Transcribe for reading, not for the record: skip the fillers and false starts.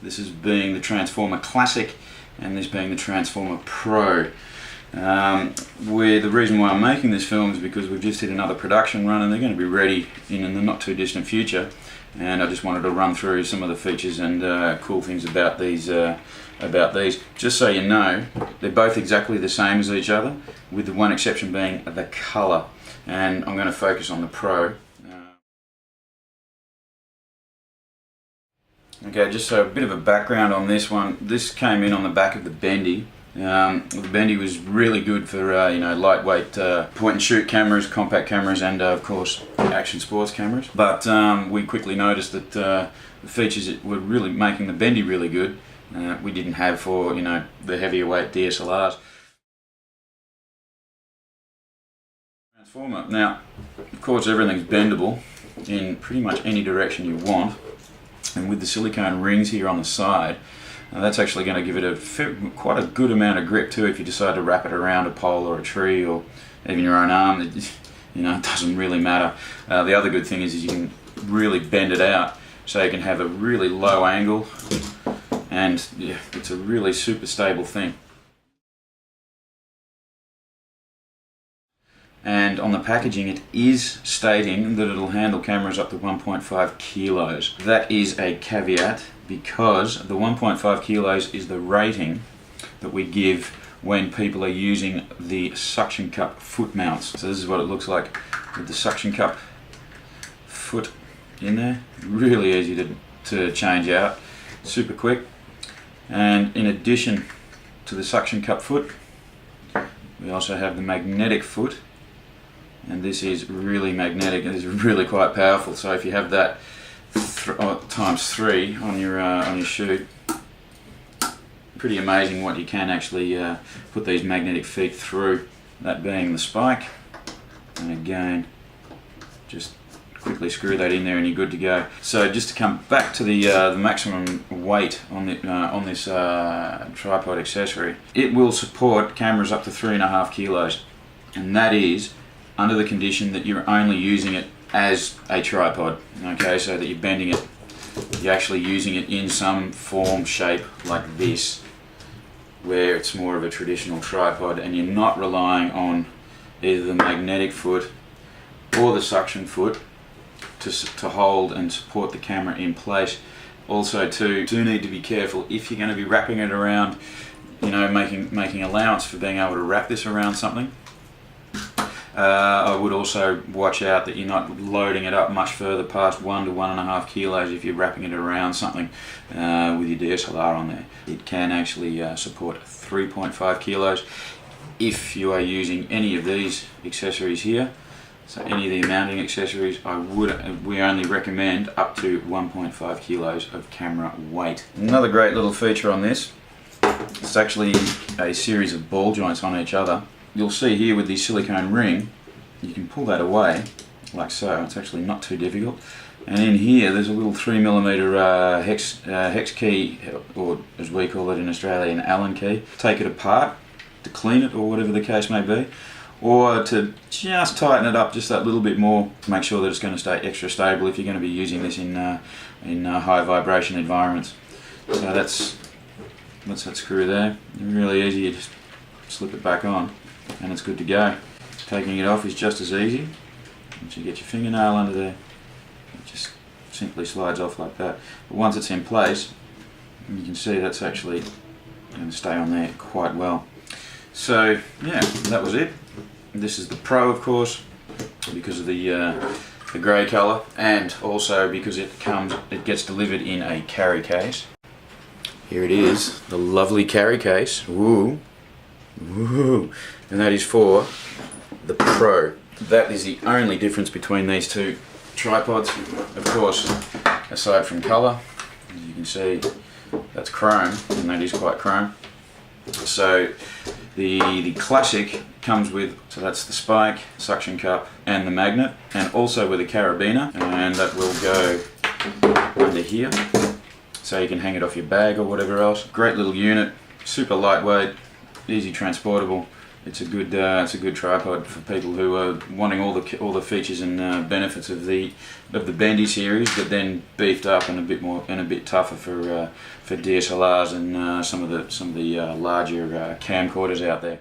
This is being the Transformer Classic and this being the Transformer Pro. The reason why I'm making this film is because we've just hit another production run and they're going to be ready in the not too distant future, and I just wanted to run through some of the features and cool things about these. Just so you know, they're both exactly the same as each other, with the one exception being the colour, and I'm going to focus on the Pro. Okay, just so a bit of a background on this one. This came in on the back of the Bendy. The Bendy was really good for lightweight point and shoot cameras, compact cameras, and of course action sports cameras. But we quickly noticed that the features that were really making the Bendy really good, we didn't have for the heavier weight DSLRs. Transformer. Now, of course, everything's bendable in pretty much any direction you want. And with the silicone rings here on the side, that's actually going to give it quite a good amount of grip too if you decide to wrap it around a pole or a tree or even your own arm. It doesn't really matter. The other good thing is you can really bend it out so you can have a really low angle, and yeah, it's a really super stable thing. And on the packaging it is stating that it'll handle cameras up to 1.5 kilos. That is a caveat, because the 1.5 kilos is the rating that we give when people are using the suction cup foot mounts. So this is what it looks like with the suction cup foot in there. Really easy to change out, super quick. And in addition to the suction cup foot, we also have the magnetic foot. And this is really magnetic and is really quite powerful. So if you have that times 3 on your shoot, pretty amazing what you can actually put these magnetic feet through. That being the spike, and again, just quickly screw that in there and you're good to go. So just to come back to the maximum weight on this tripod accessory, it will support cameras up to 3.5 kilos, and that is under the condition that you're only using it as a tripod. Okay, so that you're bending it, you're actually using it in some form, shape like this, where it's more of a traditional tripod and you're not relying on either the magnetic foot or the suction foot to hold and support the camera in place. Also do need to be careful if you're going to be wrapping it around, making allowance for being able to wrap this around something. I would also watch out that you're not loading it up much further past 1 to 1.5 kilos if you're wrapping it around something with your DSLR on there. It can actually support 3.5 kilos if you are using any of these accessories here. So any of the mounting accessories, we only recommend up to 1.5 kilos of camera weight. Another great little feature on this, it's actually a series of ball joints on each other. You'll see here with the silicone ring, you can pull that away like so. It's actually not too difficult. And in here there's a little 3mm hex key, or as we call it in Australia, an Allen key. Take it apart to clean it or whatever the case may be, or to just tighten it up just that little bit more to make sure that it's going to stay extra stable if you're going to be using this in high vibration environments. So that's that screw there. Really easy, you just slip it back on and it's good to go. Taking it off is just as easy. Once you get your fingernail under there, it just simply slides off like that. But once it's in place, you can see that's actually going to stay on there quite well. So yeah, that was it. This is the Pro, of course, because of the grey colour, and also because it gets delivered in a carry case. Here it is, the lovely carry case. Woo. Woo. And that is for the Pro. That is the only difference between these two tripods. Of course, aside from colour, as you can see, that's chrome, and that is quite chrome. So the Classic comes with, so that's the spike, suction cup and the magnet, and also with a carabiner, and that will go under here so you can hang it off your bag or whatever else. Great little unit, super lightweight, easy transportable, it's a good tripod for people who are wanting all the features and benefits of the Bendy series, but then beefed up and a bit tougher for DSLRs and some of the larger camcorders out there.